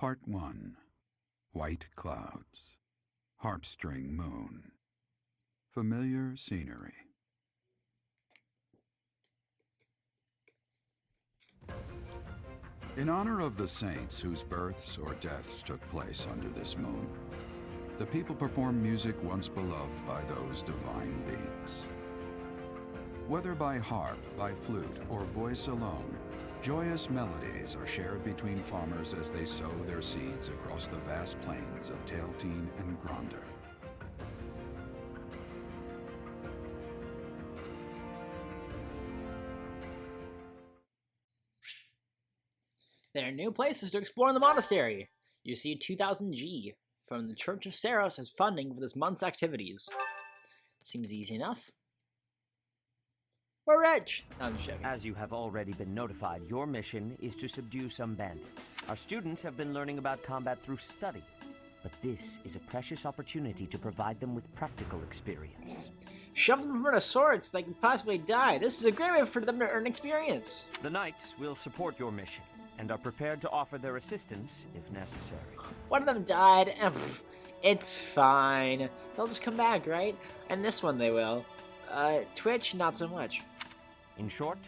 Part 1. White Clouds. Harpstring Moon. Familiar scenery. In honor of the saints whose births or deaths took place under this moon, the people perform music once beloved by those divine beings. Whether by harp, by flute, or voice alone, joyous melodies are shared between farmers as they sow their seeds across the vast plains of Tailteen and Gronder. There are new places to explore in the monastery. You see 2,000 G from the Church of Saros as funding for this month's activities. Seems easy enough. We're rich! No, I'm just joking. As you have already been notified, your mission is to subdue some bandits. Our students have been learning about combat through study, but this is a precious opportunity to provide them with practical experience. Shove them in front of swords so they can possibly die. This is a great way for them to earn experience. The knights will support your mission and are prepared to offer their assistance if necessary. One of them died. It's fine. They'll just come back, right? And this one they will. Twitch, not so much. In short,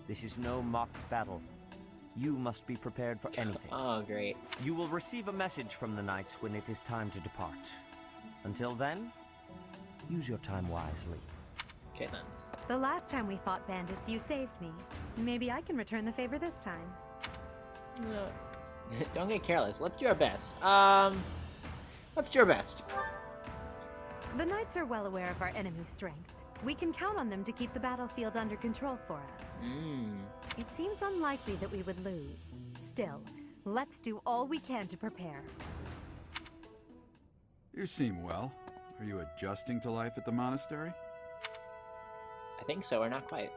this is no mock battle. You must be prepared for anything. Oh, great. You will receive a message from the knights when it is time to depart. Until then, use your time wisely. Okay, then. The last time we fought bandits, you saved me. Maybe I can return the favor this time. No. Don't get careless. Let's do our best. Let's do our best. The knights are well aware of our enemy's strength. We can count on them to keep the battlefield under control for us. It seems unlikely that we would lose. Still, let's do all we can to prepare. You seem well. Are you adjusting to life at the monastery? I think so, or not quite.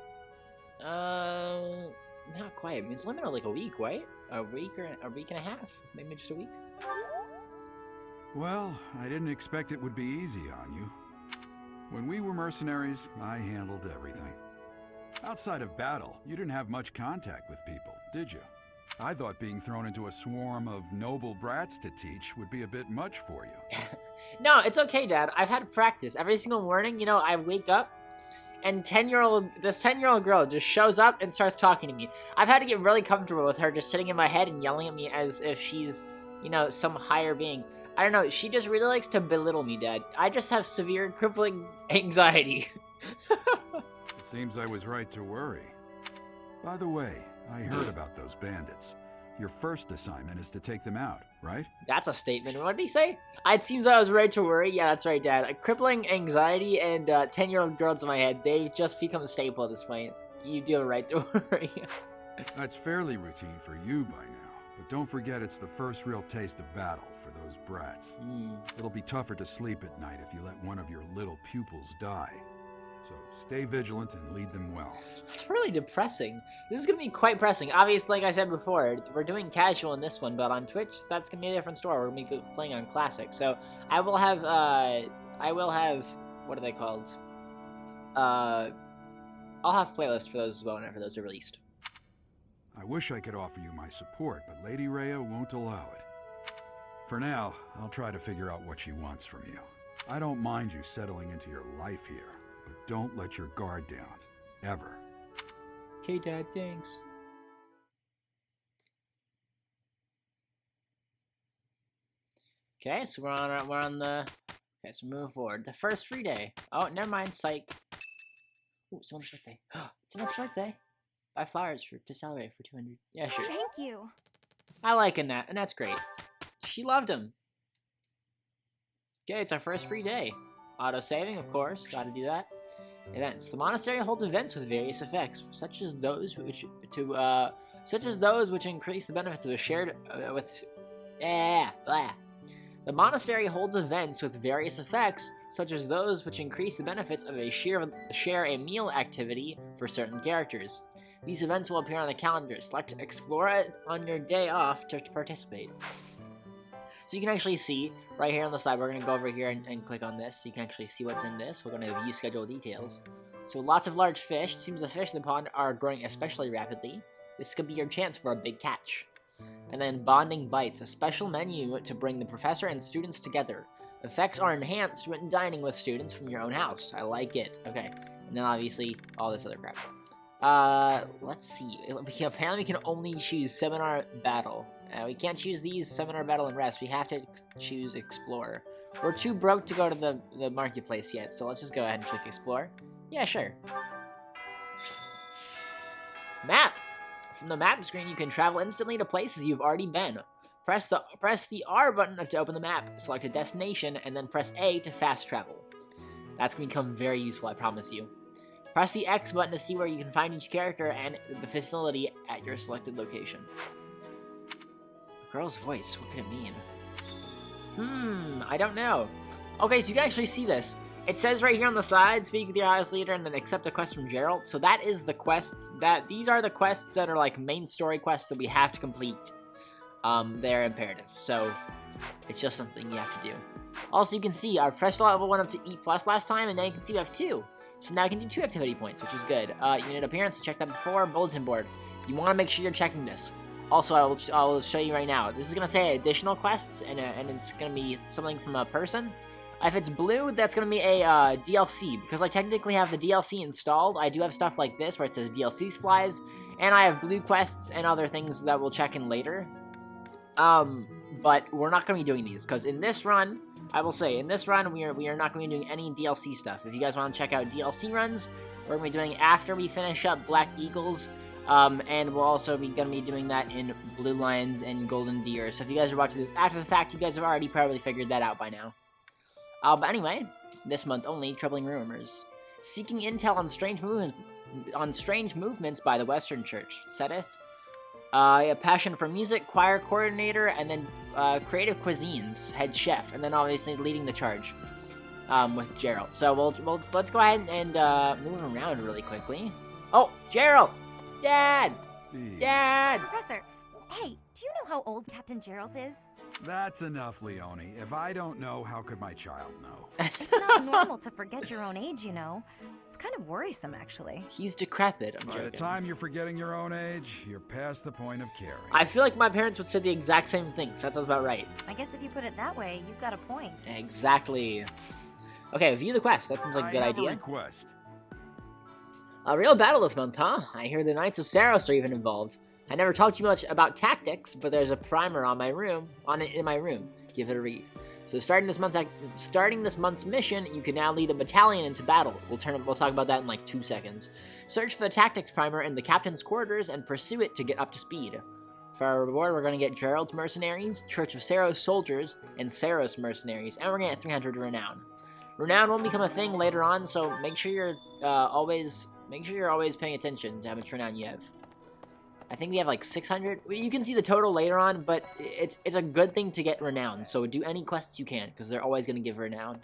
Not quite. I mean, it's limited like a week, right? A week or a week and a half. Maybe just a week. Well, I didn't expect it would be easy on you. When we were mercenaries, I handled everything. Outside of battle, you didn't have much contact with people, did you? I thought being thrown into a swarm of noble brats to teach would be a bit much for you. No, it's okay, Dad. I've had practice. Every single morning, you know, I wake up, and this 10-year-old girl just shows up and starts talking to me. I've had to get really comfortable with her just sitting in my head and yelling at me as if she's, you know, some higher being. I don't know, she just really likes to belittle me, Dad. I just have severe crippling anxiety. It seems I was right to worry. By the way, I heard about those bandits. Your first assignment is to take them out, right? That's a statement. What did he say? It seems I was right to worry. Yeah, that's right, Dad. Crippling anxiety and 10-year-old girls in my head, they've just become a staple at this point. You do right to worry. That's fairly routine for you by now, but don't forget it's the first real taste of battle for those brats. It'll be tougher to sleep at night if you let one of your little pupils die. So stay vigilant and lead them well. It's really depressing. This is going to be quite pressing. Obviously, like I said before, we're doing casual in this one, but on Twitch, that's going to be a different story. We're going to be playing on Classic. So I will have, what are they called? I'll have playlists for those as well whenever those are released. I wish I could offer you my support, but Lady Rhea won't allow it. For now, I'll try to figure out what she wants from you. I don't mind you settling into your life here, but don't let your guard down, ever. Okay, Dad, thanks. Okay, so we're on the. Okay, so moving forward. The first free day. Oh, never mind. Psych. Ooh, someone's birthday. It's someone's birthday. Buy flowers to celebrate for 200. Yeah, sure. Thank you. I like Annette, and that's great. She loved him. Okay, it's our first free day. Auto saving, of course. Got to do that. Events. The monastery holds events with various effects, such as those which increase the benefits of a shared The monastery holds events with various effects, such as those which increase the benefits of a share a meal activity for certain characters. These events will appear on the calendar. Select Explore it on your day off to participate. So you can actually see, right here on the side, we're going to go over here and click on this, so you can actually see what's in this. We're going to view schedule details. So lots of large fish. It seems the fish in the pond are growing especially rapidly. This could be your chance for a big catch. And then Bonding Bites, a special menu to bring the professor and students together. Effects are enhanced when dining with students from your own house. I like it. Okay. And then obviously all this other crap. Let's see. Apparently we can only choose Seminar Battle. We can't choose these Seminar Battle and Rest. We have to choose Explore. We're too broke to go to the marketplace yet, so let's just go ahead and click Explore. Yeah, sure. Map! From the map screen, you can travel instantly to places you've already been. Press the R button to open the map, select a destination, and then press A to fast travel. That's going to become very useful, I promise you. Press the X button to see where you can find each character and the facility at your selected location. A girl's voice, what could it mean? I don't know. Okay, so you can actually see this. It says right here on the side, speak with your house leader and then accept a quest from Gerald. So that is the quests, these are the quests that are like main story quests that we have to complete. They're imperative, so it's just something you have to do. Also, you can see our professional level went up to E+ last time, and now you can see we have 2. So now you can do 2 activity points, which is good. Unit appearance, we checked that before. Bulletin board. You want to make sure you're checking this. Also, I will show you right now. This is going to say additional quests, and it's going to be something from a person. If it's blue, that's going to be a DLC. Because I technically have the DLC installed, I do have stuff like this where it says DLC supplies, and I have blue quests and other things that we'll check in later. But we're not going to be doing these, because in this run, I will say, in this run, we are not going to be doing any DLC stuff. If you guys want to check out DLC runs, we're going to be doing after we finish up Black Eagles, and we'll also be going to be doing that in Blue Lions and Golden Deer. So if you guys are watching this after the fact, you guys have already probably figured that out by now. But anyway, this month only, troubling rumors. Seeking intel on strange movements by the Western Church. Seteth. A passion for music, choir coordinator, and then creative cuisines, head chef, and then obviously leading the charge with Gerald. So let's go ahead and move around really quickly. Oh, Gerald! Dad! Dad! Professor, hey, do you know how old Captain Gerald is? That's enough, Leone. If I don't know, how could my child know? It's not normal to forget your own age, you know. It's kind of worrisome, actually. He's decrepit, I'm joking. By the time you're forgetting your own age, you're past the point of caring. I feel like my parents would say the exact same thing, so that sounds about right. I guess if you put it that way, you've got a point. Exactly. Okay, view the quest. That seems like a good idea. A request. A real battle this month, huh? I hear the Knights of Saros are even involved. I never talked too much about tactics, but there's a primer in my room. Give it a read. So starting this month's mission, you can now lead a battalion into battle. We'll talk about that in like 2 seconds. Search for the tactics primer in the captain's quarters and pursue it to get up to speed. For our reward, we're going to get Gerald's mercenaries, Church of Saros soldiers, and Saros mercenaries, and we're going to get 300 renown. Renown won't become a thing later on, so make sure you're always paying attention to how much renown you have. I think we have like 600. You can see the total later on, but it's a good thing to get renown. So do any quests you can, because they're always going to give renown.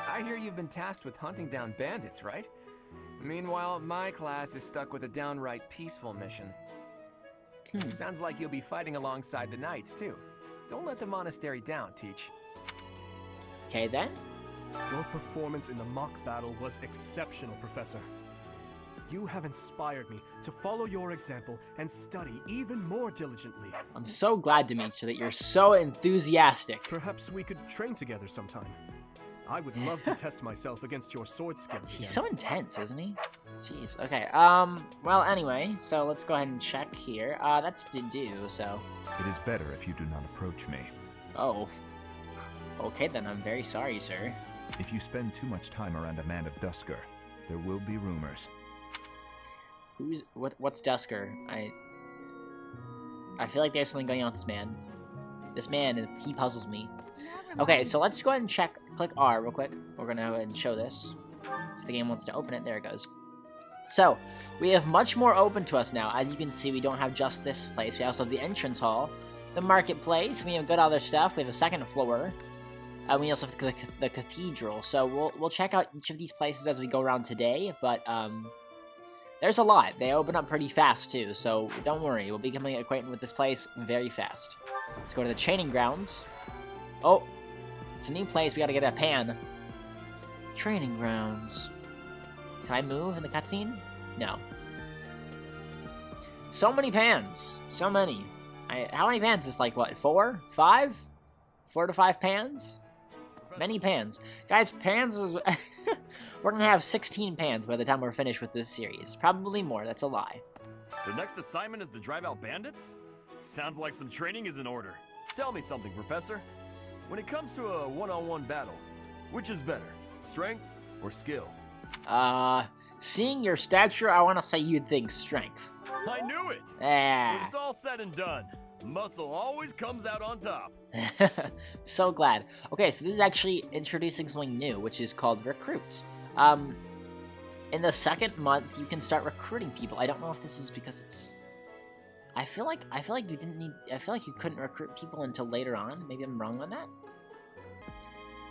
I hear you've been tasked with hunting down bandits, right? Meanwhile, my class is stuck with a downright peaceful mission. Sounds like you'll be fighting alongside the knights, too. Don't let the monastery down, Teach. Okay, then. Your performance in the mock battle was exceptional, Professor. You have inspired me to follow your example and study even more diligently. I'm so glad, Dimitri, that you're so enthusiastic. Perhaps we could train together sometime. I would love to test myself against your sword skills. He's so intense, isn't he? Jeez. Okay. Well, anyway, so let's go ahead and check here. That's to do, so. It is better if you do not approach me. Oh. Okay, then. I'm very sorry, sir. If you spend too much time around a man of Dusker, there will be rumors. What's Dusker? I feel like there's something going on with this man. This man, he puzzles me. Okay, so let's go ahead and check. Click R real quick. We're gonna go ahead and show this. If the game wants to open it, there it goes. So, we have much more open to us now. As you can see, we don't have just this place. We also have the entrance hall, the marketplace. We have good other stuff. We have a second floor. We also have the cathedral. So we'll check out each of these places as we go around today. But there's a lot. They open up pretty fast, too, so don't worry. We'll be becoming acquainted with this place very fast. Let's go to the training grounds. Oh, it's a new place. We gotta get a pan. Training grounds. Can I move in the cutscene? No. So many pans. So many. How many pans is this? Like, what, 4? 5? 4 to 5 pans? Many pans. Guys, pans is... We're gonna have 16 pans by the time we're finished with this series. Probably more, that's a lie. The next assignment is to drive out bandits? Sounds like some training is in order. Tell me something, Professor. When it comes to a one-on-one battle, which is better, strength or skill? Seeing your stature, I want to say you'd think strength. I knew it! Yeah. When it's all said and done, muscle always comes out on top. So glad. Okay, so this is actually introducing something new, which is called recruits. In the second month, you can start recruiting people. I don't know if this is because it's... I feel like you didn't need... I feel like you couldn't recruit people until later on. Maybe I'm wrong on that?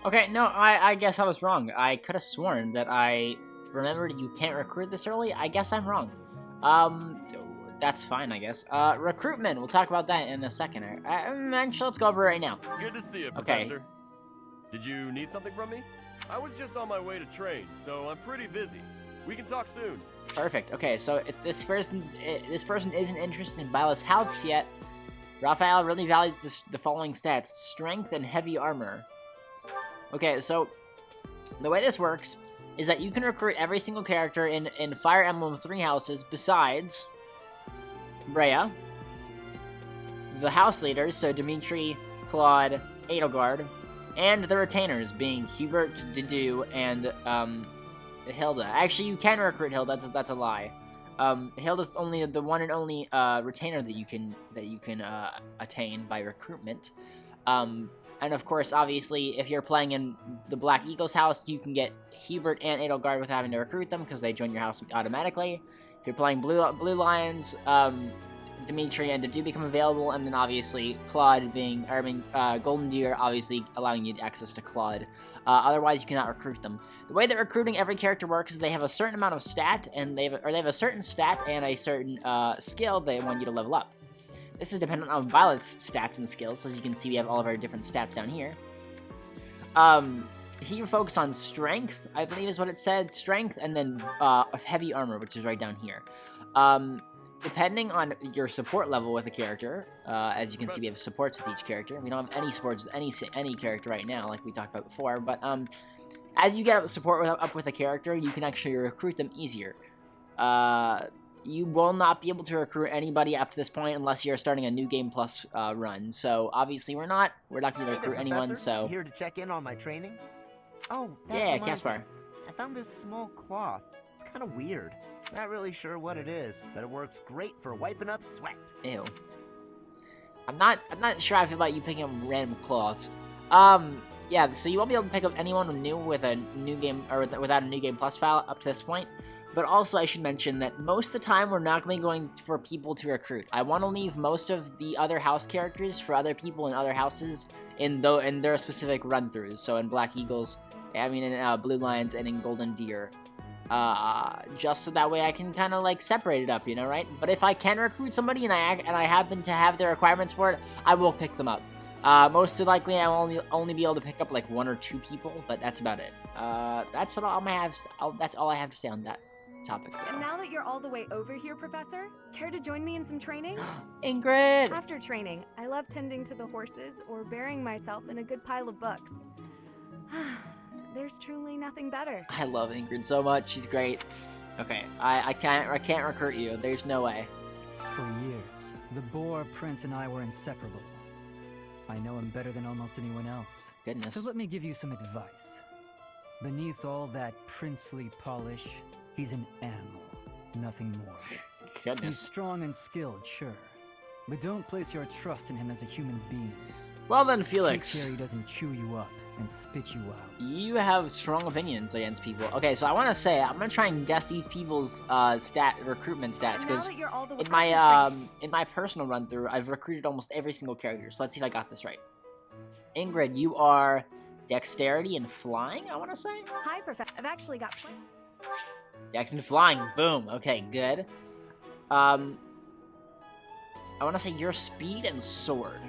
Okay, no, I guess I was wrong. I could have sworn that I remembered you can't recruit this early. I guess I'm wrong. That's fine, I guess. Recruitment. We'll talk about that in a second. Actually, let's go over it right now. Good to see you, Professor. Did you need something from me? I was just on my way to train, so I'm pretty busy. We can talk soon. Perfect. Okay, so if this person isn't interested in Violet's health yet. Raphael really values the following stats: strength and heavy armor. Okay, so the way this works is that you can recruit every single character in Fire Emblem 3 houses besides Brea, the house leaders, so Dimitri, Claude, Edelgard, and the retainers, being Hubert, Dedue, and Hilda. Actually, you can recruit Hilda. That's a lie. Hilda's only the one and only retainer that you can attain by recruitment. And of course, obviously, if you're playing in the Black Eagle's house, you can get Hubert and Edelgard without having to recruit them because they join your house automatically. If you're playing Blue Lions, Dimitri and Dedue become available, and then obviously Claude Golden Deer obviously allowing you access to Claude. Otherwise, you cannot recruit them. The way that recruiting every character works is they have a certain amount of stat, and they have a certain stat and a certain skill they want you to level up. This is dependent on Violet's stats and skills, so as you can see, we have all of our different stats down here. Here, focus on strength, I believe is what it said. Strength, and then heavy armor, which is right down here. Depending on your support level with a character, as you can see, we have supports with each character. We don't have any supports with any character right now, like we talked about before. But as you get up with a character, you can actually recruit them easier. You will not be able to recruit anybody up to this point unless you're starting a New Game Plus run. So obviously we're not going to recruit anyone. So here to check in on my training. Oh, yeah, Caspar. I found this small cloth. It's kind of weird. Not really sure what it is, but it works great for wiping up sweat. Ew. I'm not sure how I feel about you picking up random cloths. Yeah, so you won't be able to pick up anyone new with a new game or without a New Game Plus file up to this point. But also, I should mention that most of the time, we're not going to be going for people to recruit. I want to leave most of the other house characters for other people in other houses in their specific run-throughs. So in Black Eagles, in Blue Lions, and in Golden Deer. Just so that way I can kind of, like, separate it up, you know, right? But if I can recruit somebody and I happen to have the requirements for it, I will pick them up. Most likely, I'll only be able to pick up, like, 1 or 2 people, but that's about it. That's all I have to say on that topic. And now that you're all the way over here, Professor, care to join me in some training? Ingrid! After training, I love tending to the horses or burying myself in a good pile of books. There's truly nothing better. I love Ingrid so much. She's great. Okay, I can't recruit you. There's no way. For years, the Boar Prince and I were inseparable. I know him better than almost anyone else. Goodness. So let me give you some advice. Beneath all that princely polish, he's an animal, nothing more. Goodness. He's strong and skilled, sure. But don't place your trust in him as a human being. Well then, Felix. Take care he doesn't chew you up and spit you out. You have strong opinions against people. Okay, so I want to say, I'm going to try and guess these people's recruitment stats, because in my personal run-through, I've recruited almost every single character, so let's see if I got this right. Ingrid, you are dexterity and flying, I want to say? Hi, Professor. I've actually got Dex and flying, boom. Okay, good. I want to say your speed and sword.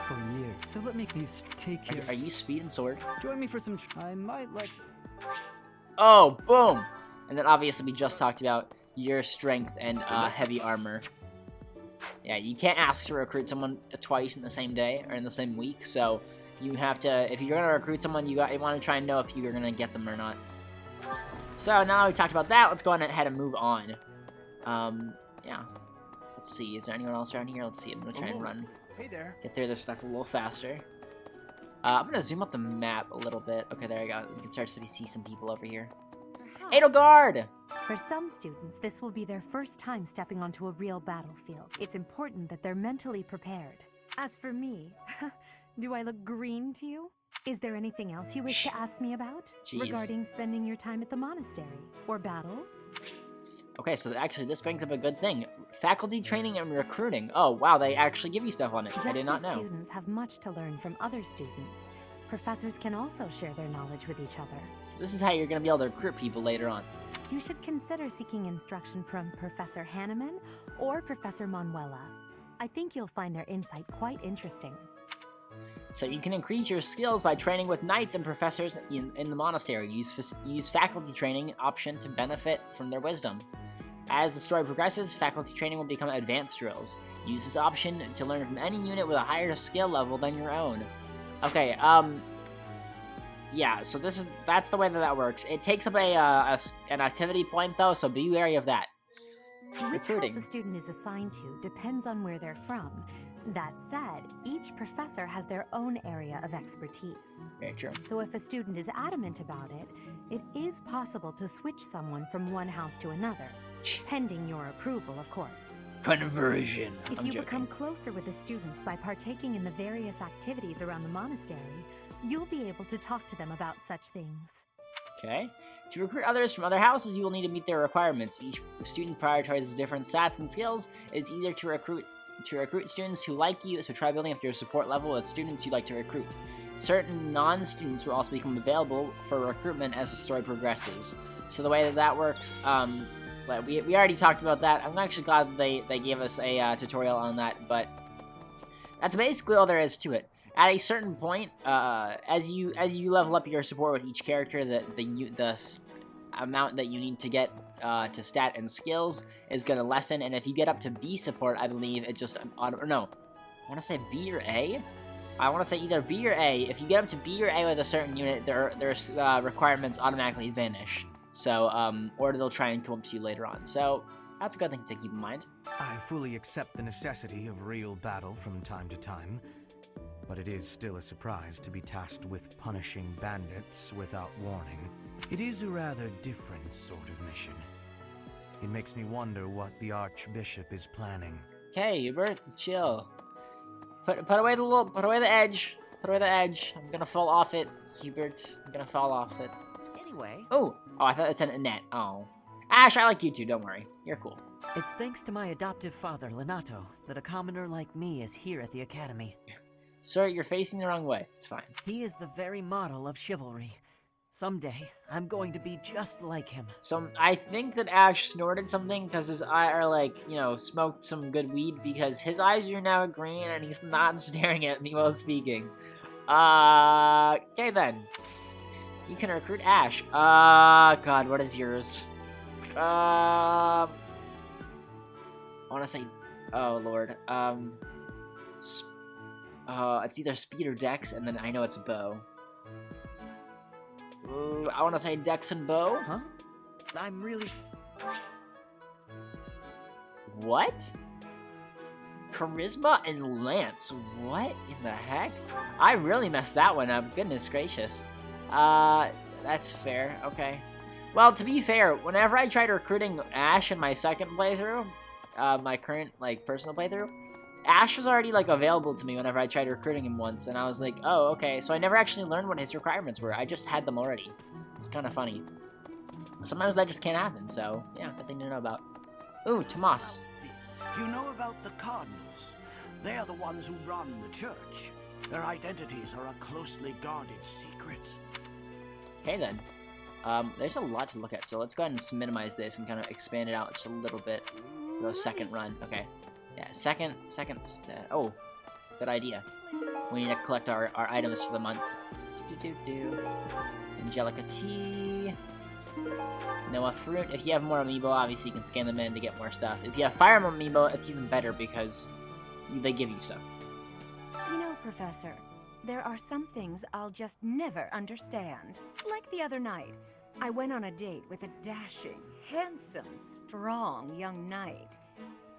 For years. So let me take care. Are you speed and sword? Join me for some. I might like. Oh, boom! And then obviously we just talked about your strength and heavy armor. Yeah, you can't ask to recruit someone twice in the same day or in the same week, so you have to, if you're going to recruit someone, you want to try and know if you're going to get them or not. So now we've talked about that, let's go ahead and move on. Yeah. Let's see, is there anyone else around here? Let's see, I'm going to try and run. Hey there. Get through this stuff a little faster. I'm going to zoom up the map a little bit. Okay, there I go. You can start to see some people over here. Edelgard! For some students, this will be their first time stepping onto a real battlefield. It's important that they're mentally prepared. As for me, do I look green to you? Is there anything else you wish to ask me about? Jeez. Regarding spending your time at the monastery? Or battles? Okay, so actually this brings up a good thing. Faculty training and recruiting. Oh, wow, they actually give you stuff on it. I did not know. Just as students have much to learn from other students, professors can also share their knowledge with each other. So this is how you're going to be able to recruit people later on. You should consider seeking instruction from Professor Hanneman or Professor Manuela. I think you'll find their insight quite interesting. So you can increase your skills by training with knights and professors in the monastery. Use faculty training option to benefit from their wisdom. As the story progresses, faculty training will become advanced drills. Use this option to learn from any unit with a higher skill level than your own. Okay, yeah, so that's the way that works. It takes up an activity point though, so be wary of that. Which house a student is assigned to depends on where they're from. That said, each professor has their own area of expertise. Very true. So if a student is adamant about it, it is possible to switch someone from one house to another. Pending your approval, of course. Conversion. If you become closer with the students by partaking in the various activities around the monastery, you'll be able to talk to them about such things. Okay. To recruit others from other houses, you will need to meet their requirements. Each student prioritizes different stats and skills. It's either to recruit students who like you, so try building up your support level with students you'd like to recruit. Certain non-students will also become available for recruitment as the story progresses. So the way that works, we already talked about that. I'm actually glad that they gave us a tutorial on that, but that's basically all there is to it. At a certain point, as you level up your support with each character, the amount that you need to get to stat and skills is going to lessen, and if you get up to B support, I believe it just or no, I want to say B or A. I want to say either B or A. If you get up to B or A with a certain unit, their requirements automatically vanish. So, or they'll try and come up to you later on. So, that's a good thing to keep in mind. I fully accept the necessity of real battle from time to time, but it is still a surprise to be tasked with punishing bandits without warning. It is a rather different sort of mission. It makes me wonder what the Archbishop is planning. Okay, Hubert, chill. Put away the edge. Put away the edge. I'm gonna fall off it, Hubert. I'm gonna fall off it. Anyway. Oh, I thought it's a net. Oh. Ash, I like you too, don't worry. You're cool. It's thanks to my adoptive father, Lenato, that a commoner like me is here at the Academy. Sir, you're facing the wrong way. It's fine. He is the very model of chivalry. Someday, I'm going to be just like him. So, I think that Ash snorted something because his eye, or like, you know, smoked some good weed because his eyes are now green and he's not staring at me while speaking. Okay then. You can recruit Ash. God, what is yours? I want to say, oh lord. It's either speed or dex, and then I know it's a bow. I want to say dex and bow. Huh? I'm really... What? Charisma and lance. What in the heck? I really messed that one up. Goodness gracious. That's fair. Okay. Well, to be fair, whenever I tried recruiting Ash in my second playthrough, my current, like, personal playthrough, Ash was already, like, available to me whenever I tried recruiting him once, and I was like, oh, okay. So I never actually learned what his requirements were. I just had them already. It's kind of funny. Sometimes that just can't happen, so, yeah, good thing to know about. Ooh, Tomas. Do you know about the Cardinals? They are the ones who run the church. Their identities are a closely guarded secret. Okay, then. There's a lot to look at, so let's go ahead and minimize this and kind of expand it out just a little bit. Go second run. Okay. Yeah, second. Oh, good idea. We need to collect our items for the month. Angelica Tea. Noah Fruit. If you have more amiibo, obviously you can scan them in to get more stuff. If you have Fire Emblem amiibo, it's even better because they give you stuff. You know, Professor, there are some things I'll just never understand. Like the other night, I went on a date with a dashing, handsome, strong young knight.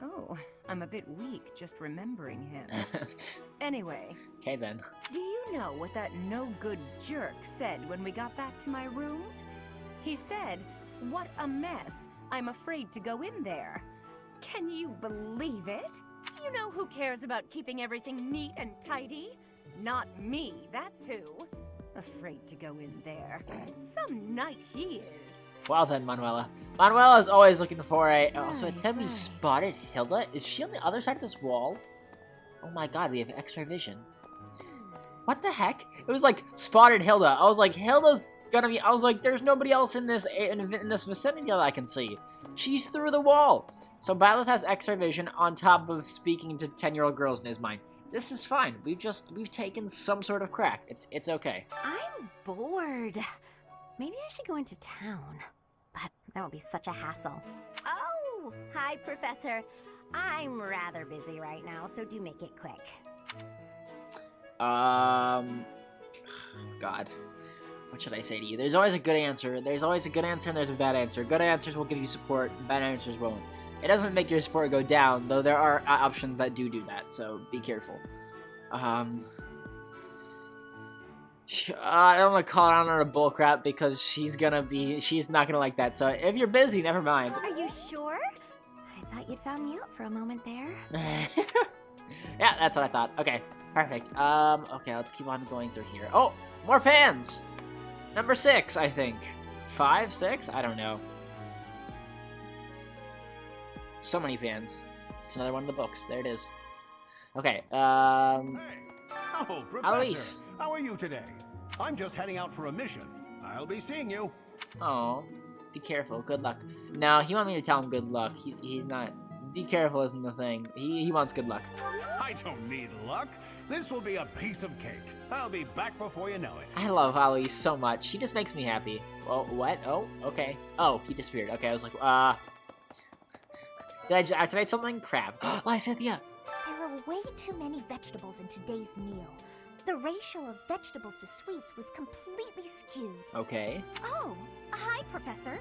Oh, I'm a bit weak just remembering him. Anyway. Okay then. Do you know what that no-good jerk said when we got back to my room? He said, "What a mess. I'm afraid to go in there." Can you believe it? You know who cares about keeping everything neat and tidy? Not me, that's who. Afraid to go in there. Some knight he is. Well then, Manuela. Manuela's always looking for a... Oh, so it said we spotted Hilda? Is she on the other side of this wall? Oh my god, we have X-ray vision. What the heck? It was like, spotted Hilda. I was like, Hilda's gonna be... I was like, there's nobody else in this vicinity that I can see. She's through the wall. So Byleth has X-ray vision on top of speaking to 10-year-old girls in his mind. This is fine. We've taken some sort of crack. It's okay. I'm bored. Maybe I should go into town. But that would be such a hassle. Oh, hi, Professor. I'm rather busy right now, so do make it quick. God. What should I say to you? There's always a good answer. There's always a good answer and there's a bad answer. Good answers will give you support, bad answers won't. It doesn't make your support go down, though there are options that do that, so be careful. I don't want to call her on her bullcrap because she's not gonna like that, so if you're busy, never mind. Are you sure? I thought you'd found me out for a moment there. Yeah, that's what I thought. Okay, perfect. Okay, let's keep on going through here. Oh, more fans! Number 6, I think. 5, 6? I don't know. So many fans. It's another one of the books. There it is. Okay, Hey. Oh, Professor. Alois. How are you today? I'm just heading out for a mission. I'll be seeing you. Oh, be careful. Good luck. No, he want me to tell him good luck. He's not. Be careful isn't the thing. He wants good luck. I don't need luck. This will be a piece of cake. I'll be back before you know it. I love Alois so much. She just makes me happy. Well, what? Oh, okay. Oh, he disappeared. Okay, I was like, did I just activate something? Crap. Lysithia! There are way too many vegetables in today's meal. The ratio of vegetables to sweets was completely skewed. Okay. Oh, hi, Professor.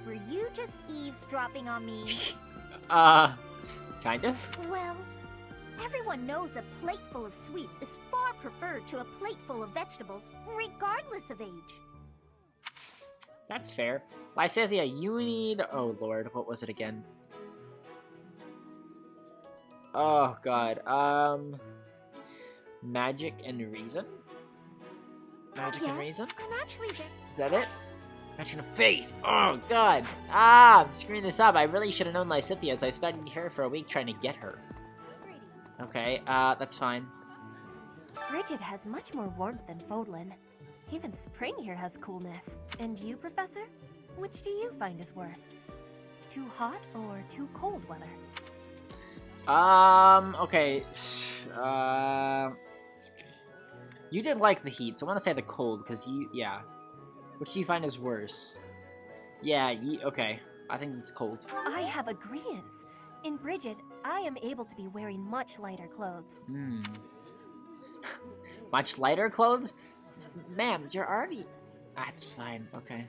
Were you just eavesdropping on me? Kind of? Well, everyone knows a plate full of sweets is far preferred to a plate full of vegetables, regardless of age. That's fair. Lysithia, you need... Oh, Lord. What was it again? Oh, God. Magic and Reason? Magic and Reason? I'm actually very... Is that it? Magic and Faith! Oh, God! I'm screwing this up. I really should have known Lysithia as I studied her for a week trying to get her. Okay, that's fine. Bridget has much more warmth than Fodlan. Even spring here has coolness. And you, Professor? Which do you find is worst? Too hot or too cold weather? Okay. You did like the heat, so I want to say the cold, because yeah. Which do you find is worse? Yeah, okay. I think it's cold. I have agreeance. In Bridget, I am able to be wearing much lighter clothes. Much lighter clothes? Ma'am, you're already... That's fine, okay.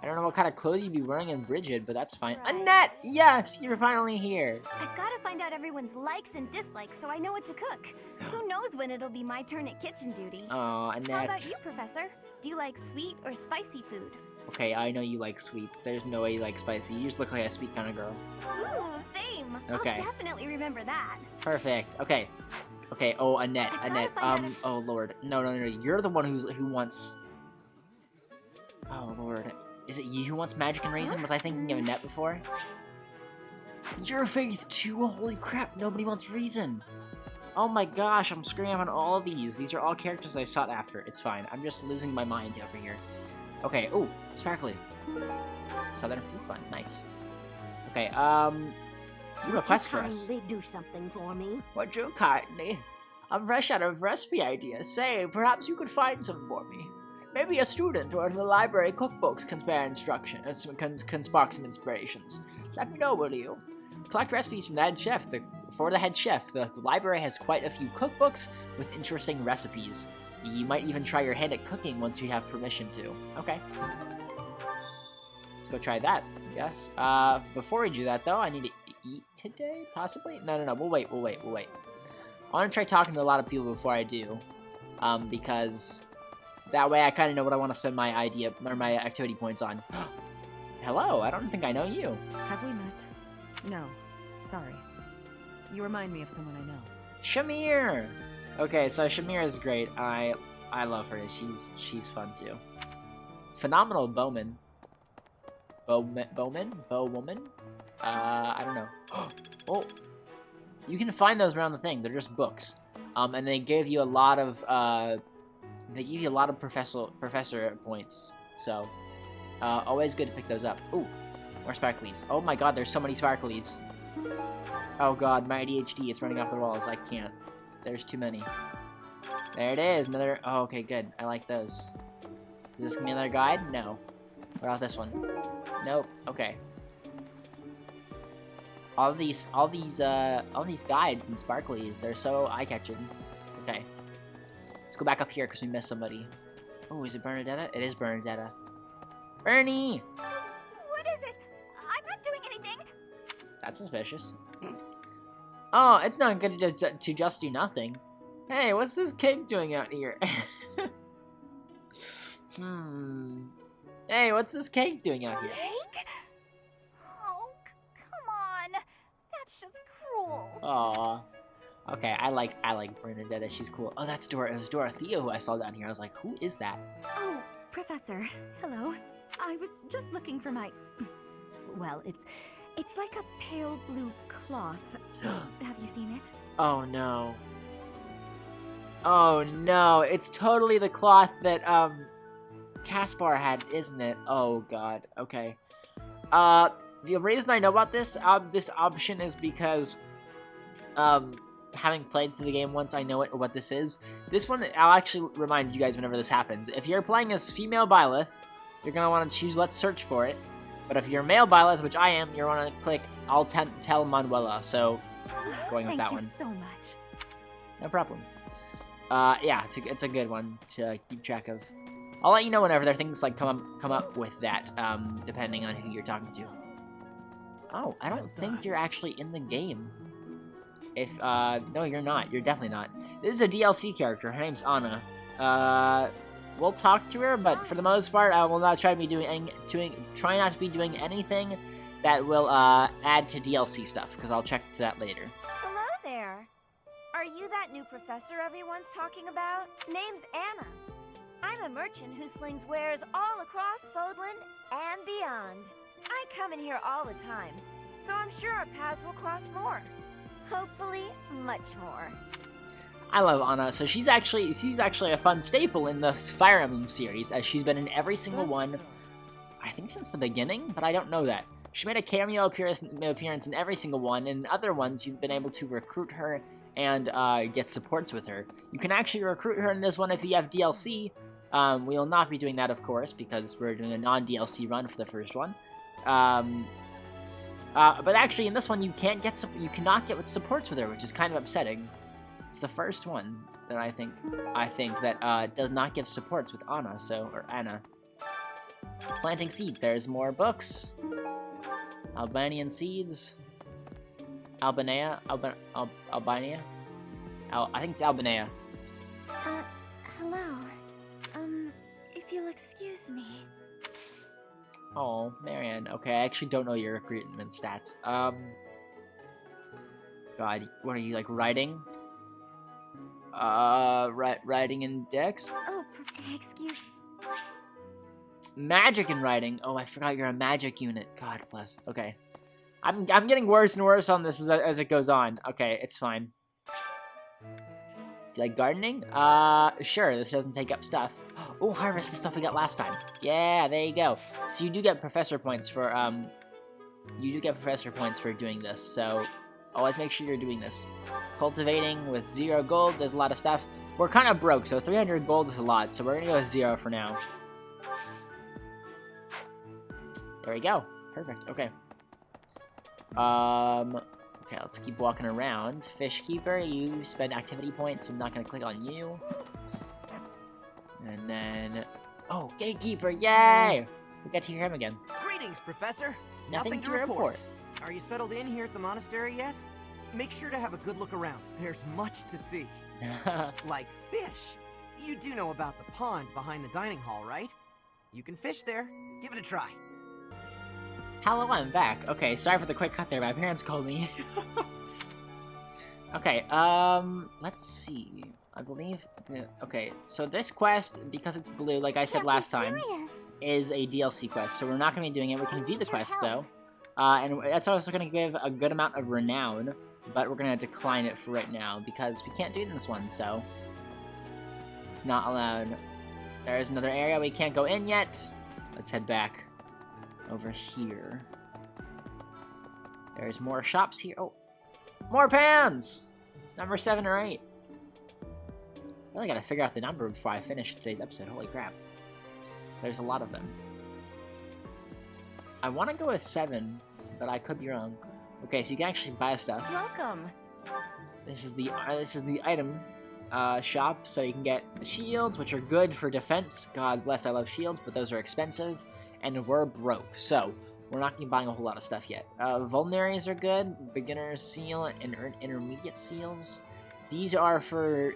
I don't know what kind of clothes you'd be wearing in Bridget, but that's fine. Right. Annette! Yes, you're finally here. I've got to find out everyone's likes and dislikes so I know what to cook. Who knows when it'll be my turn at kitchen duty. Oh, Annette. How about you, Professor? Do you like sweet or spicy food? Okay, I know you like sweets. There's no way you like spicy. You just look like a sweet kind of girl. Ooh, same. Okay. I'll definitely remember that. Perfect. Okay. Okay, oh, Annette. Oh, Lord. No. You're the one who wants... Oh, Lord. Is it you who wants Magic and Reason? Was I thinking of Annette before? Your Faith too! Holy crap, nobody wants Reason! Oh my gosh, I'm screwing up on all of these. These are all characters I sought after. It's fine. I'm just losing my mind over here. Okay, ooh, Sparkly. Southern Fruit Bun, nice. Okay, you have a quest for us. Kindly do something for me? Would you kindly? I'm fresh out of recipe ideas. Say, perhaps you could find some for me. Maybe a student or the library cookbooks can spare instructions, can spark some inspirations. Let me know, will you? Collect recipes from the head chef. For the head chef, the library has quite a few cookbooks with interesting recipes. You might even try your hand at cooking once you have permission to. Okay. Let's go try that, I guess. Before we do that, though, I need to eat today, possibly? No, we'll wait. I want to try talking to a lot of people before I do, because that way I kind of know what I want to spend my activity points on. Hello, I don't think I know you. Have we met? No. Sorry. You remind me of someone I know. Shamir! Okay, so Shamir is great. I love her. She's fun too. Phenomenal bowman. Bowwoman? I don't know. Oh, you can find those around the thing. They're just books. And they give you a lot of professor points. So, always good to pick those up. Ooh, more sparklies. Oh my god, there's so many sparklies. Oh god, my ADHD, it's running off the walls. I can't. There's too many. There it is, another. Oh, okay, good. I like those. Is this gonna be another guide? No. What about this one? Nope. Okay. All these guides and sparklies, they're so eye-catching. Okay. Let's go back up here because we missed somebody. Oh, is it Bernadetta? It is Bernadetta. Bernie! What is it? I'm not doing anything. That's suspicious. Oh, it's not good to just do nothing. Hey, what's this cake doing out here? Hey, what's this cake doing out here? Cake? Oh, come on. That's just cruel. Aw. Okay, I like Bernadetta. She's cool. Oh, that's Dora. It was Dorothea who I saw down here. I was like, who is that? Oh, Professor. Hello. I was just looking for my... Well, it's like a pale blue cloth. Have you seen it? Oh, no. Oh, no. It's totally the cloth that, Caspar had, isn't it? Oh, God. Okay. The reason I know about this option is because, having played through the game once, I know what this is. This one, I'll actually remind you guys whenever this happens. If you're playing as female Byleth, you're going to want to choose Let's Search for it. But if you're male Byleth, which I am, you're going to click I'll tell Manuela. So, going with that one. Thank you so much. No problem. Yeah, it's a good one to keep track of. I'll let you know whenever there are things like come up with that, depending on who you're talking to. Oh, I don't think you're actually in the game. No, you're not. You're definitely not. This is a DLC character. Her name's Anna. We'll talk to her, but for the most part, I will not try not to be doing anything that will add to DLC stuff, because I'll check to that later. Hello there. Are you that new professor everyone's talking about? Name's Anna. I'm a merchant who slings wares all across Fodlan and beyond. I come in here all the time, so I'm sure our paths will cross more. Hopefully, much more. I love Anna. So she's actually a fun staple in the Fire Emblem series, as she's been in every single one, I think since the beginning, but I don't know that. She made a cameo appearance in every single one, and in other ones you've been able to recruit her and get supports with her. You can actually recruit her in this one if you have DLC. We will not be doing that, of course, because we're doing a non-DLC run for the first one. But actually, in this one, you cannot get supports with her, which is kind of upsetting. It's the first one that I think that does not give supports with Anna. Or Anna. Planting seeds. There's more books. Albanian seeds. Albania. Albania. I think it's Albania. Hello. If you'll excuse me. Oh, Marianne. Okay, I actually don't know your recruitment stats. God, what are you, like, writing? Writing in Dex? Oh, excuse... Magic and writing. Oh, I forgot you're a magic unit. God bless. Okay. I'm getting worse and worse on this as it goes on. Okay, it's fine. Do you like gardening? Sure, this doesn't take up stuff. Oh, harvest the stuff we got last time. Yeah, there you go. So you do get professor points for, doing this, so always make sure you're doing this. Cultivating with 0 gold, there's a lot of stuff. We're kind of broke, so 300 gold is a lot, so we're gonna go with 0 for now. There we go. Perfect. Okay. Okay, let's keep walking around. Fish Keeper, you spend activity points, so I'm not gonna click on you. And then... Oh, Gatekeeper, yay! We got to hear him again. Greetings, Professor. Nothing to report. Are you settled in here at the monastery yet? Make sure to have a good look around. There's much to see. Like fish. You do know about the pond behind the dining hall, right? You can fish there. Give it a try. Hello, I'm back. Okay, sorry for the quick cut there. My parents called me. Okay, let's see. I believe... Okay, so this quest, because it's blue, like I said last time, is a DLC quest, so we're not going to be doing it. We can view the quest, though. And that's also going to give a good amount of renown, but we're going to decline it for right now, because we can't do it in this one, so... It's not allowed. There's another area we can't go in yet. Let's head back over here. There's more shops here. Oh, more pans! Number 7 or 8. I really gotta figure out the number before I finish today's episode. Holy crap. There's a lot of them. I want to go with 7, but I could be wrong. Okay, so you can actually buy stuff. Welcome. This is the item shop, so you can get shields, which are good for defense. God bless, I love shields, but those are expensive, and we're broke, so we're not going to be buying a whole lot of stuff yet. Vulneraries are good, beginner seal, and intermediate seals. These are for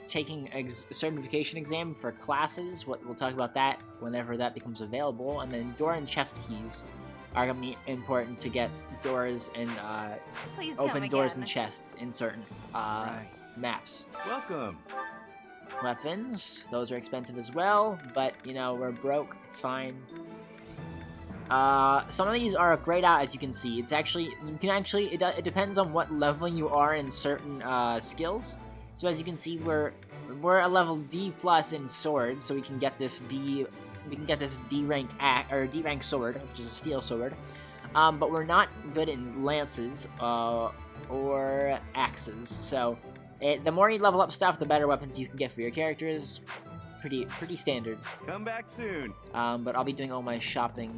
taking certification exam for classes. We'll talk about that whenever that becomes available. And then door and chest keys are going to be important to get doors and open doors and chests in certain maps. Welcome. Weapons, those are expensive as well, but you know, we're broke, it's fine. Some of these are grayed out, as you can see. It's actually, it depends on what level you are in certain skills. So as you can see, we're a level D plus in swords, so we can get this D rank D rank sword, which is a steel sword. But we're not good in lances or axes. So the more you level up stuff, the better weapons you can get for your characters. Pretty standard. Come back soon. But I'll be doing all my shopping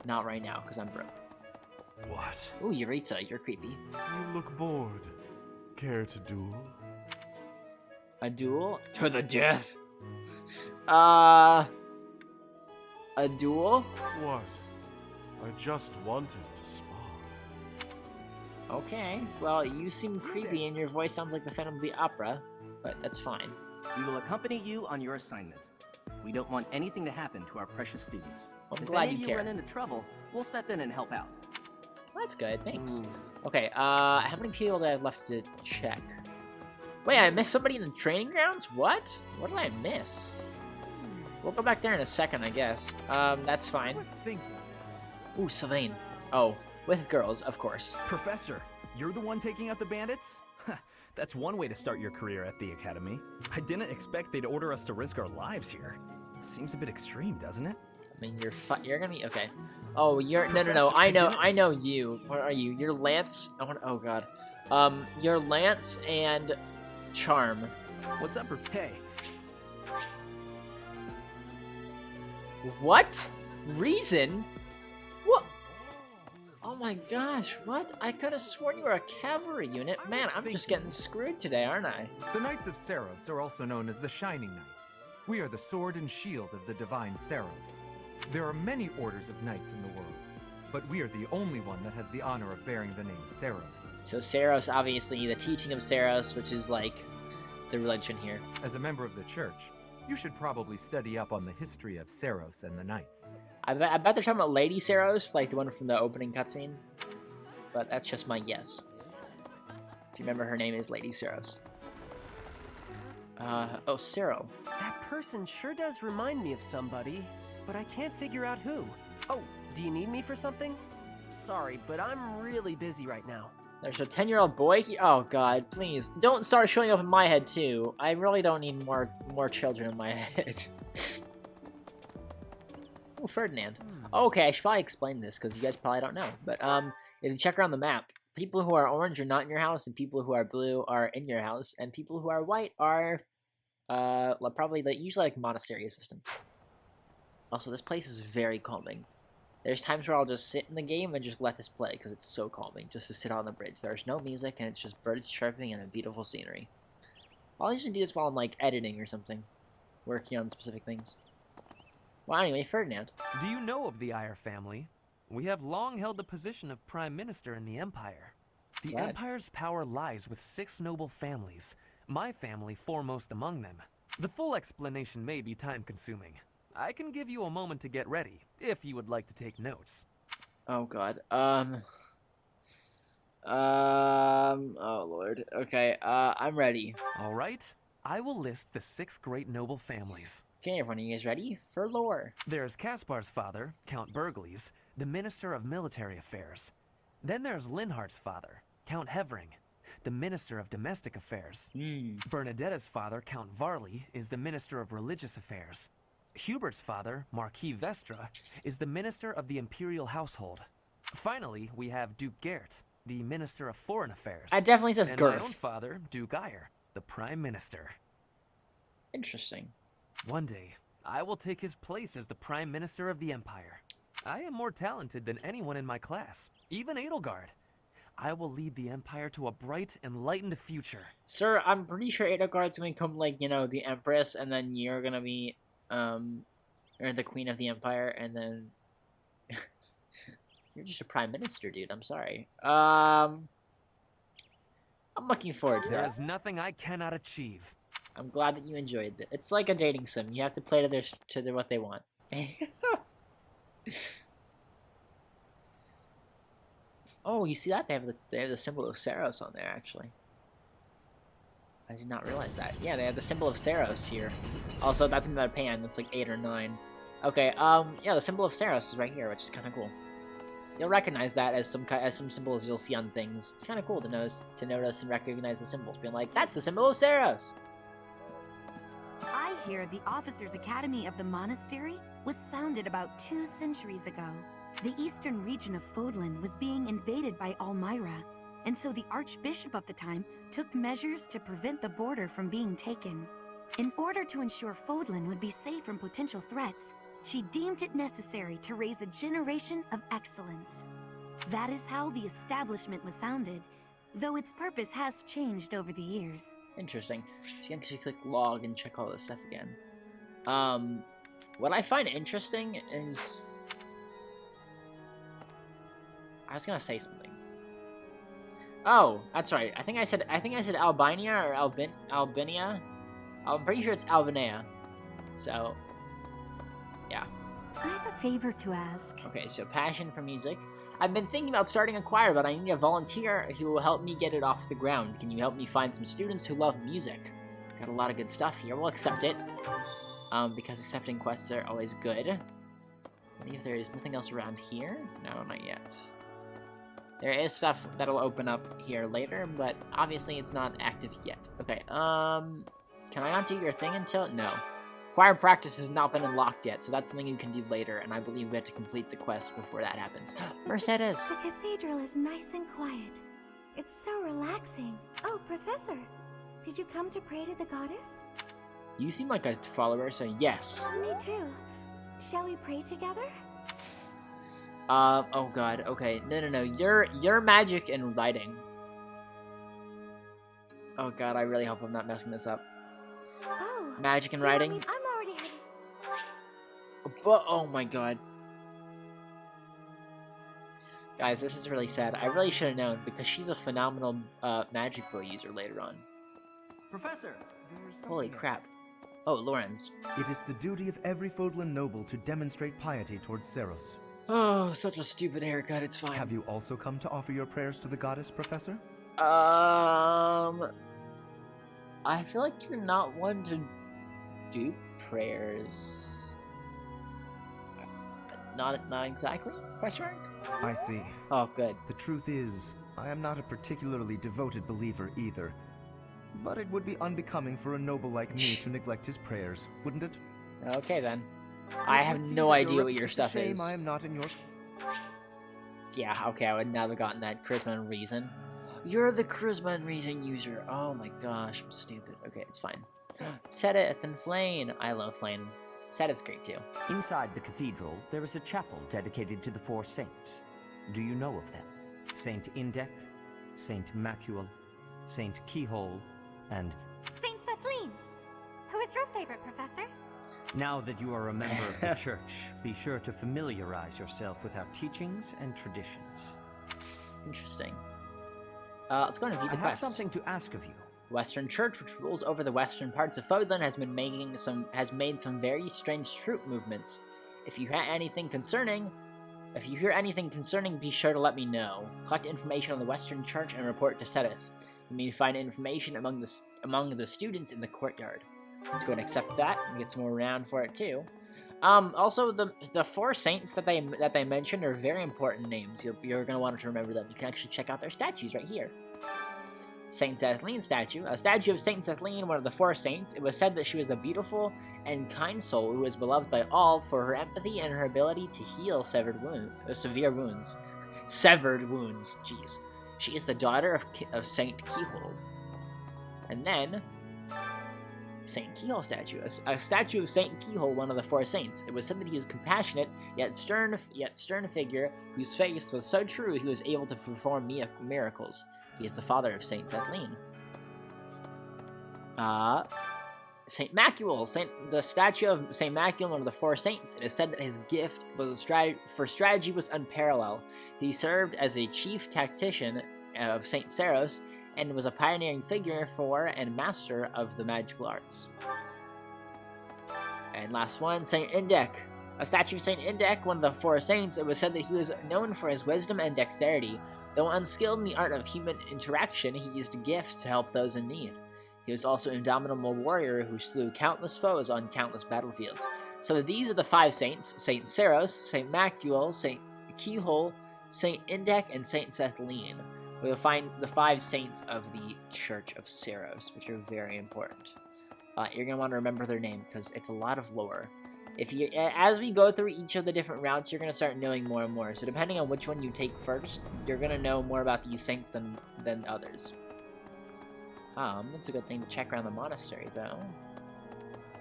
not right now because I'm broke. What? Ooh, Eureka, you're creepy. You look bored. Care to duel? A duel? To the death. A duel? What? I just wanted to spar. Okay, well, you seem creepy and your voice sounds like the Phantom of the Opera, but that's fine. We will accompany you on your assignment. We don't want anything to happen to our precious students. Well, I'm if glad any you of care. run into trouble, we'll step in and help out. Well, that's good, thanks. Okay, how many people do I have left to check? Wait, I missed somebody in the training grounds? What? What did I miss? We'll go back there in a second, I guess. That's fine. Ooh, Sylvain. Oh, with girls, of course. Professor, you're the one taking out the bandits? That's one way to start your career at the academy. I didn't expect they'd order us to risk our lives here. Seems a bit extreme, doesn't it? I mean, you're gonna be okay. Oh, you're no. I know you. What are you? You're Lance. Oh god. You're Lance and Charm. What's up, hey? What? Reason? What? Oh my gosh, what? I could have sworn you were a cavalry unit. Man, I'm just getting screwed today, aren't I? The Knights of Saros are also known as the Shining Knights. We are the sword and shield of the divine Saros. There are many orders of knights in the world, but we are the only one that has the honor of bearing the name Saros. So Saros, obviously, the teaching of Saros, which is like the religion here. As a member of the church, you should probably study up on the history of Saros and the Knights. I bet they're talking about Lady Saros, like the one from the opening cutscene. But that's just my guess. If you remember, her name is Lady Saros. Oh, Sero. That person sure does remind me of somebody, but I can't figure out who. Oh, do you need me for something? Sorry, but I'm really busy right now. There's a 10-year-old boy here? Oh god, please. Don't start showing up in my head too. I really don't need more children in my head. Oh, Ferdinand. Okay, I should probably explain this because you guys probably don't know. But if you check around the map, people who are orange are not in your house, and people who are blue are in your house, and people who are white are Probably usually like monastery assistants. Also, this place is very calming. There's times where I'll just sit in the game and just let this play because it's so calming just to sit on the bridge. There's no music and it's just birds chirping and a beautiful scenery. I'll usually do this while I'm like editing or something, working on specific things. Well, anyway, Ferdinand. Do you know of the Eyre family? We have long held the position of Prime Minister in the Empire. The Empire's power lies with 6 noble families, my family foremost among them. The full explanation may be time-consuming. I can give you a moment to get ready, if you would like to take notes. Oh god. Oh lord. Okay, I'm ready. Alright, I will list the 6 great noble families. Okay, everyone, are you guys ready? For lore. There's Caspar's father, Count Burgles, the Minister of Military Affairs. Then there's Linhardt's father, Count Hevering, the Minister of Domestic Affairs. Bernadetta's father, Count Varley, is the Minister of Religious Affairs. Hubert's father, Marquis Vestra, is the Minister of the Imperial Household. Finally, we have Duke Gert, the Minister of Foreign Affairs. That definitely says and Girth. my own father, Duke Eyre, the Prime Minister. Interesting. One day, I will take his place as the Prime Minister of the Empire. I am more talented than anyone in my class, even Edelgard. I will lead the Empire to a bright, enlightened future. Sir, I'm pretty sure Edelgard's gonna become, like, you know, the Empress, and then you're gonna be, or the Queen of the Empire, and then... You're just a Prime Minister, dude, I'm sorry. I'm looking forward to that. There is nothing I cannot achieve. I'm glad that you enjoyed it. It's like a dating sim. You have to play to what they want. Oh, you see that? They have the symbol of Saros on there, actually. I did not realize that. Yeah, they have the symbol of Saros here. Also, that's in that pan. That's like 8 or 9. Okay, yeah, the symbol of Saros is right here, which is kind of cool. You'll recognize that as some symbols you'll see on things. It's kind of cool to notice and recognize the symbols, being like, that's the symbol of Saros. I hear the Officers' Academy of the Monastery was founded about 2 centuries ago. The eastern region of Fodlan was being invaded by Almyra, and so the Archbishop of the time took measures to prevent the border from being taken. In order to ensure Fodlan would be safe from potential threats, she deemed it necessary to raise a generation of excellence. That is how the establishment was founded, though its purpose has changed over the years. Interesting. So you can just click log and check all this stuff again. What I find interesting is... I was gonna say something. Oh, that's right. I think I said Albania or Albania. I'm pretty sure it's Albania. So, yeah. I have a favor to ask. Okay, so passion for music. I've been thinking about starting a choir, but I need a volunteer who will help me get it off the ground. Can you help me find some students who love music? Got a lot of good stuff here. We'll accept it. Because accepting quests are always good. Let me see if there is nothing else around here. No, not yet. There is stuff that'll open up here later, but obviously it's not active yet. Okay, can I not do your thing until? No. Choir practice has not been unlocked yet, so that's something you can do later, and I believe we have to complete the quest before that happens. Mercedes! The cathedral is nice and quiet. It's so relaxing. Oh, Professor, did you come to pray to the goddess? You seem like a follower, so yes. Me too. Shall we pray together? Oh god, okay. No. You're magic and writing. Oh god, I really hope I'm not messing this up. Oh. Magic and writing? I'm already heading. But, oh my god. Guys, this is really sad. I really should have known, because she's a phenomenal magic bow user later on. Professor, there's something Holy crap. else. Oh, Lorenz. It is the duty of every Fodlan noble to demonstrate piety towards Saros. Oh, such a stupid haircut, it's fine. Have you also come to offer your prayers to the goddess, Professor? I feel like you're not one to do prayers. Not exactly? Question mark? I see. Oh, good. The truth is, I am not a particularly devoted believer either. But it would be unbecoming for a noble like me to neglect his prayers, wouldn't it? Okay, then. I have no idea what your stuff is. I am not in your... Yeah, okay, I would never have gotten that charisma and reason. You're the charisma and reason user. Oh my gosh, I'm stupid. Okay, it's fine. Sedith and Flane. I love Flane. Sedith's great too. Inside the cathedral, there is a chapel dedicated to the four saints. Do you know of them? Saint Indek, Saint Macuel, Saint Keyhole, and... Saint Setlene! Who is your favorite, Professor? Now that you are a member of the church, be sure to familiarize yourself with our teachings and traditions. Interesting. Let's go and view the quest. I have something to ask of you. Western Church, which rules over the western parts of Fodlan, has made some very strange troop movements. If you hear anything concerning, be sure to let me know. Collect information on the Western Church and report to Sedith. You may find information among the students in the courtyard. Let's go and accept that and get some more renown for it too. Also, the four saints that they mentioned are very important names. You're gonna want to remember them. You can actually check out their statues right here. Saint Setlene statue. A statue of Saint Setlene, one of the four saints. It was said that she was a beautiful and kind soul who was beloved by all for her empathy and her ability to heal severe wounds. Severed wounds. Jeez. She is the daughter of Saint Keyhole. And then, Saint Keyhole statue. A statue of Saint Keyhole, one of the four saints. It was said that he was compassionate, yet stern figure, whose faith was so true he was able to perform miracles. He is the father of Saint Setlene. Saint Macuel. The statue of Saint Macuel, one of the four saints. It is said that his gift for strategy was unparalleled. He served as a chief tactician of Saint Saros, and was a pioneering figure for and master of the magical arts. And last one, Saint Indek. A statue of Saint Indek, one of the four saints. It was said that he was known for his wisdom and dexterity. Though unskilled in the art of human interaction, he used gifts to help those in need. He was also an indomitable warrior who slew countless foes on countless battlefields. So these are the five saints: Saint Saros, Saint Macuel, Saint Keyhole, Saint Indek, and Saint Setlene. We'll find the five saints of the Church of Saros, which are very important. You're going to want to remember their name, because it's a lot of lore. As we go through each of the different routes, you're going to start knowing more and more. So depending on which one you take first, you're going to know more about these saints than others. It's a good thing to check around the monastery, though.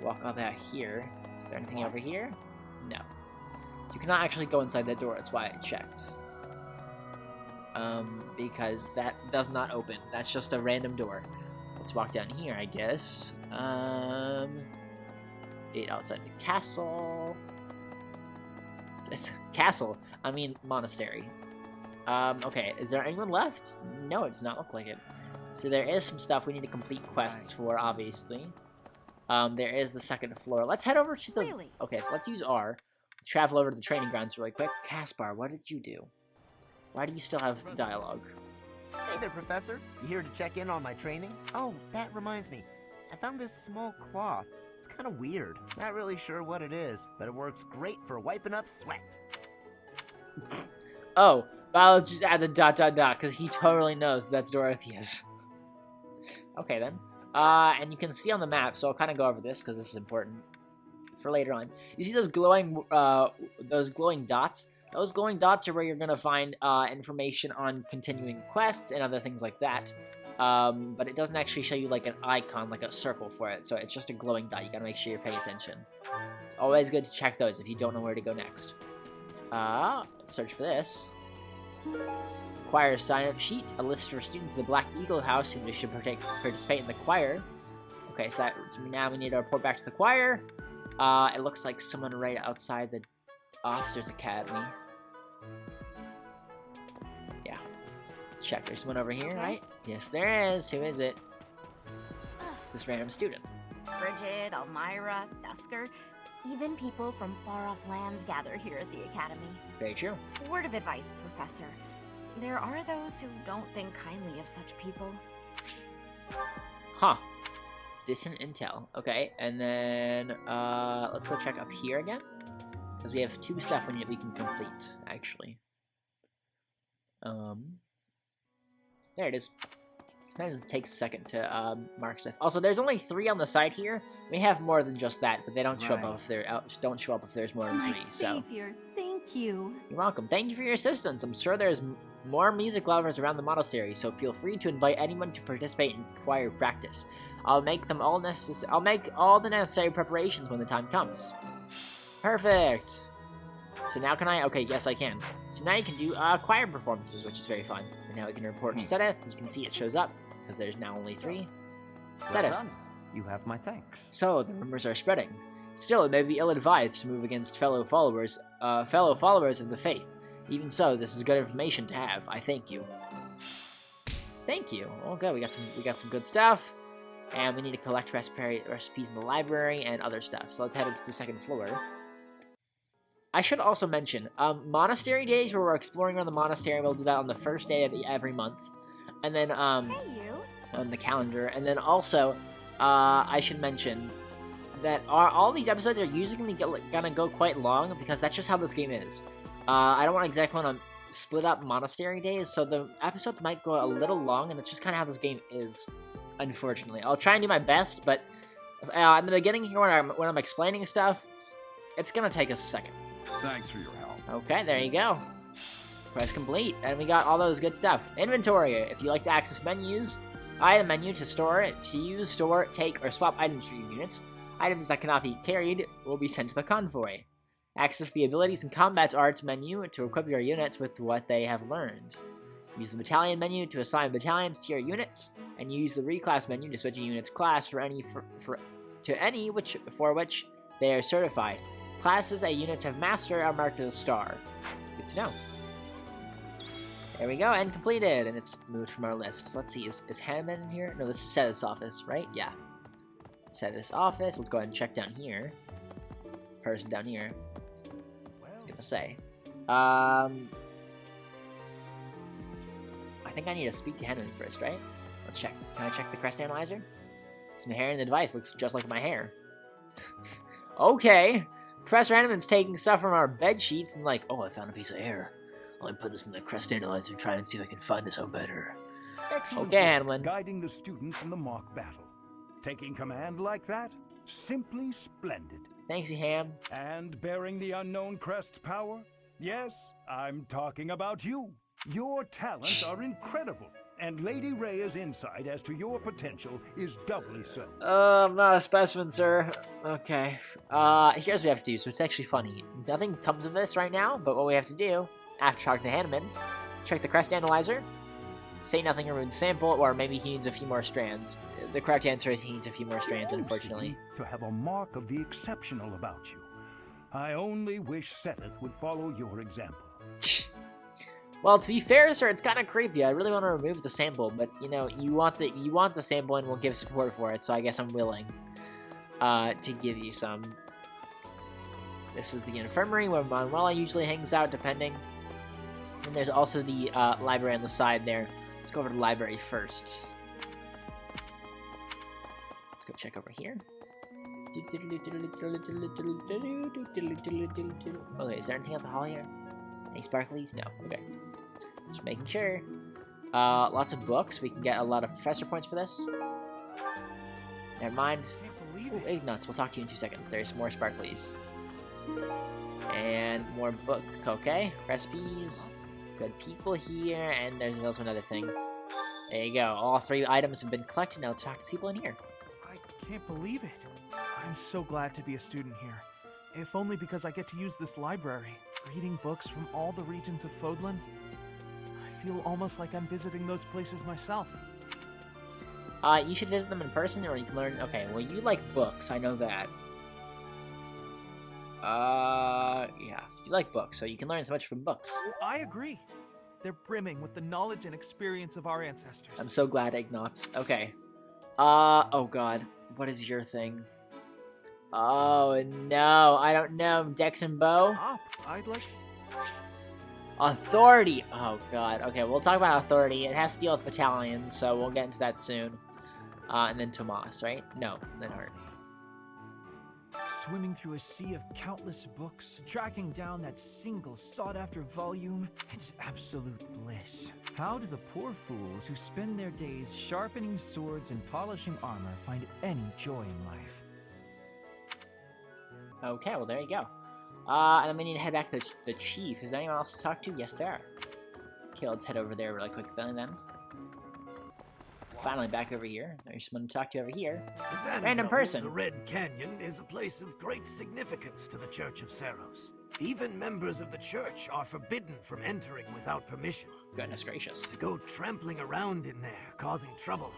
Walk all that here. Is there anything over here? No. You cannot actually go inside that door. That's why I checked. Because that does not open. That's just a random door. Let's walk down here, I guess. Outside the castle. It's castle. I mean, monastery. Okay, is there anyone left? No, it does not look like it. So there is some stuff we need to complete quests for, obviously. There is the second floor. Let's head over to the... Really? Okay, so let's use R. Travel over to the training grounds really quick. Caspar, what did you do? Why do you still have dialogue? Hey there, Professor. You here to check in on my training? Oh, that reminds me. I found this small cloth. It's kind of weird. Not really sure what it is, but it works great for wiping up sweat. Oh, well, let's just add the ... because he totally knows that's Dorothea's. Okay, then. And you can see on the map, so I'll kind of go over this, because this is important for later on. You see those glowing dots? Those glowing dots are where you're going to find information on continuing quests and other things like that. But it doesn't actually show you like an icon, like a circle for it, so it's just a glowing dot. You gotta make sure you're paying attention. It's always good to check those if you don't know where to go next. Let's search for this. Choir sign-up sheet, a list for students of the Black Eagle House who wish to participate in the choir. Okay, so now we need to report back to the choir. It looks like someone right outside the Officers Academy. Yeah. Let's check. There's someone over here, right? Yes, there is. Who is it? It's this random student. Bridget, Elmira, Dusker. Even people from far-off lands gather here at the Academy. Very true. Word of advice, Professor. There are those who don't think kindly of such people. Huh. Distant intel. Okay, and then let's go check up here again. Because we have two stuff we can complete, actually. There it is. Sometimes it takes a second to mark stuff. Also, there's only 3 on the side here. We have more than just that, but they don't show up if don't show up if there's more than 3. My savior, thank you. You're welcome. Thank you for your assistance. I'm sure there's more music lovers around the monastery, so feel free to invite anyone to participate in choir practice. I'll make all the necessary preparations when the time comes. Perfect. So now can I? Okay, yes I can. So now you can do choir performances, which is very fun. And now we can report Sedith. As you can see, it shows up because there's now only 3. Well done. You have my thanks. So the rumors are spreading. Still, it may be ill-advised to move against fellow followers of the faith. Even so, this is good information to have. I thank you. Thank you. Oh, good. We got some good stuff, and we need to collect recipes in the library and other stuff. So let's head up to the 2nd floor. I should also mention, monastery days where we're exploring around the monastery. We'll do that on the 1st day of every month, and then on the calendar. And then also, I should mention that all these episodes are usually gonna go quite long because that's just how this game is. I don't want to split up monastery days, so the episodes might go a little long, and that's just kind of how this game is. Unfortunately, I'll try and do my best, but in the beginning here when I'm explaining stuff, it's gonna take us a second. Thanks for your help. Okay, there you go. Press complete, and we got all those good stuff. Inventory. If you like to access menus, item menu to use, store, take, or swap items for your units. Items that cannot be carried will be sent to the convoy. Access the abilities and combat arts menu to equip your units with what they have learned. Use the battalion menu to assign battalions to your units, and use the reclass menu to switch a unit's class for which they are certified. Classes a units have mastered are marked with a star. Good to know. There we go, and completed, and it's moved from our list. So let's see, is Hanneman in here? No, this is Sedith's office, right? Yeah. Sedith's office. Let's go ahead and check down here. Person down here. I was gonna say. I think I need to speak to Hanneman first, right? Let's check. Can I check the crest analyzer? Some hair in the device looks just like my hair. Okay. Professor Hanneman's taking stuff from our bed sheets and like, oh, I found a piece of hair. Let me put this in the crest analyzer and try and see if I can find this out better. Excellent. Okay, Hanneman. Guiding the students in the mock battle. Taking command like that? Simply splendid. Thanks, Ham. And bearing the unknown crest's power? Yes, I'm talking about you. Your talents are incredible, and Lady Rhea's insight as to your potential is doubly so. I'm not a specimen, sir. Okay. Here's what we have to do, so it's actually funny. Nothing comes of this right now, but what we have to do, after talking to Hanneman, check the crest analyzer, say nothing or remove the sample, or maybe he needs a few more strands. The correct answer is he needs a few more strands, unfortunately. To have a mark of the exceptional about you. I only wish Sedith would follow your example. Well, to be fair, sir, it's kind of creepy. I really want to remove the sample, but you know, you want the sample, and we'll give support for it. So I guess I'm willing to give you some. This is the infirmary where Manuela usually hangs out, depending. And there's also the library on the side there. Let's go over to the library first. Let's go check over here. Okay, is there anything at the hall here? Any sparklies? No. Okay. Just making sure. Lots of books. We can get a lot of professor points for this. Never mind. Ooh, Ignuts. We'll talk to you in 2 seconds. There's more sparklies. And more book. Okay. Recipes. Good people here. And there's also another thing. There you go. All 3 items have been collected. Now let's talk to people in here. I can't believe it. I'm so glad to be a student here. If only because I get to use this library. Reading books from all the regions of Fodlan. I feel almost like I'm visiting those places myself. You should visit them in person, or you can learn. Okay, well, you like books. I know that. Yeah, you like books, so you can learn so much from books. I agree. They're brimming with the knowledge and experience of our ancestors. I'm so glad, Ignots. Okay. Oh god. What is your thing? Oh no, I don't know. Dex and Bow? I'd like... Authority! Oh god. Okay, we'll talk about authority. It has to deal with battalions, so we'll get into that soon. And then Tomas, right? No, Linhart. Swimming through a sea of countless books, tracking down that single sought-after volume, it's absolute bliss. How do the poor fools who spend their days sharpening swords and polishing armor find any joy in life? Okay, well, there you go. And then we need to head back to the chief. Is there anyone else to talk to? Yes, there are. Okay, let's head over there really quick then. Finally back over here. There's someone to talk to over here. Random person. The Red Canyon is a place of great significance to the Church of Saros. Even members of the church are forbidden from entering without permission. Goodness gracious. To go trampling around in there, causing trouble.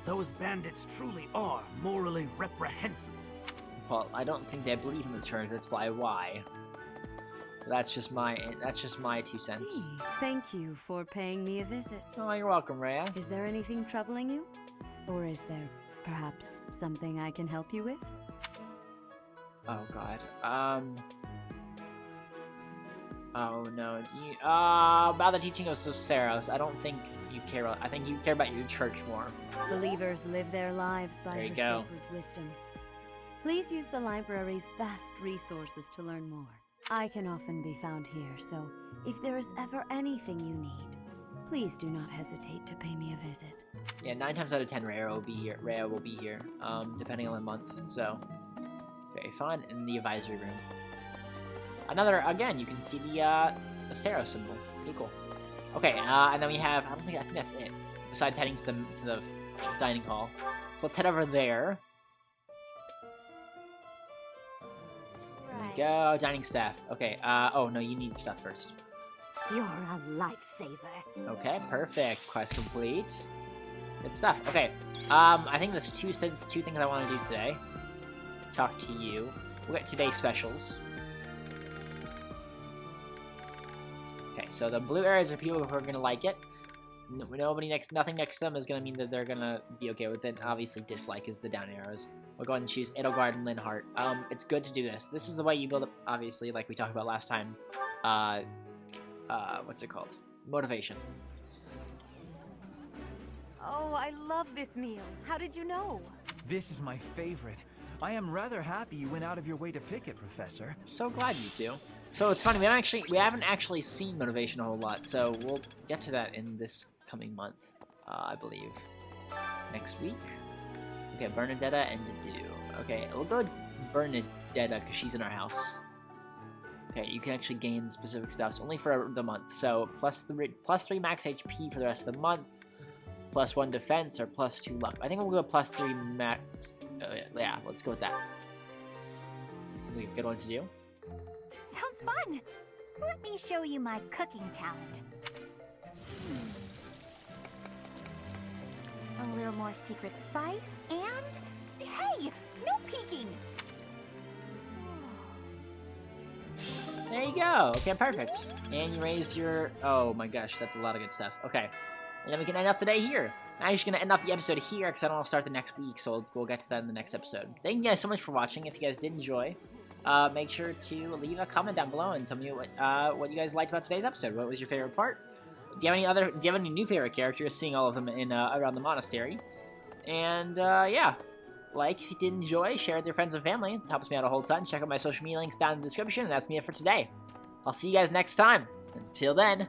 Those bandits truly are morally reprehensible. Well, I don't think they believe in the church, that's why. That's just my 2 cents. Thank you for paying me a visit. Oh, you're welcome, Rhea. Is there anything troubling you? Or is there perhaps something I can help you with? Oh god. Oh no. About the teaching of Saros, I don't think you care about. I think you care about your church more. Believers live their lives by her go. sacred wisdom. Please use the library's vast resources to learn more. I can often be found here, so if there is ever anything you need, please do not hesitate to pay me a visit. Yeah, 9 times out of 10, Rhea will be here. Depending on the month. So very fun. In the advisory room. Again, you can see the Saros symbol. Pretty cool. Okay, and then we have. I think that's it. Besides heading to the dining hall, so let's head over there. Go, dining staff. Okay, oh no, you need stuff first. You're a lifesaver. Okay, perfect. Quest complete. Good stuff. Okay, I think there's two things I want to do today. Talk to you. We'll get today's specials. Okay, so the blue areas are people who are gonna like it. Nothing next to them is gonna mean that they're gonna be okay with it. Obviously, dislike is the down arrows. We'll go ahead and choose Edelgard and Linhardt. It's good to do this. This is the way you build up, obviously, like we talked about last time. What's it called? Motivation. Oh, I love this meal. How did you know? This is my favorite. I am rather happy you went out of your way to pick it, Professor. So glad you two. So it's funny, we haven't actually seen motivation a whole lot, so we'll get to that in this coming month, I believe. Next week. Okay, Bernadetta and Dedu. Okay, we'll go with Bernadetta because she's in our house. Okay, you can actually gain specific stuff only for the month. So plus 3 max HP for the rest of the month, +1 defense, or +2 luck. I think we'll go +3 max. Yeah, let's go with that. Seems like a good one to do. Sounds fun. Let me show you my cooking talent. A little more secret spice, and hey, no peeking. There you go. Okay, perfect. And you raise your... Oh my gosh, that's a lot of good stuff. Okay. And then we can end off today here. I'm just going to end off the episode here because I don't want to start the next week, so we'll get to that in the next episode. Thank you guys so much for watching. If you guys did enjoy, make sure to leave a comment down below and tell me what you guys liked about today's episode. What was your favorite part? Do you have any new favorite characters? Seeing all of them in around the monastery. And yeah, if you did enjoy, share with your friends and family. It helps me out a whole ton. Check out my social media links down in the description, and that's me for today. I'll see you guys next time. Until then.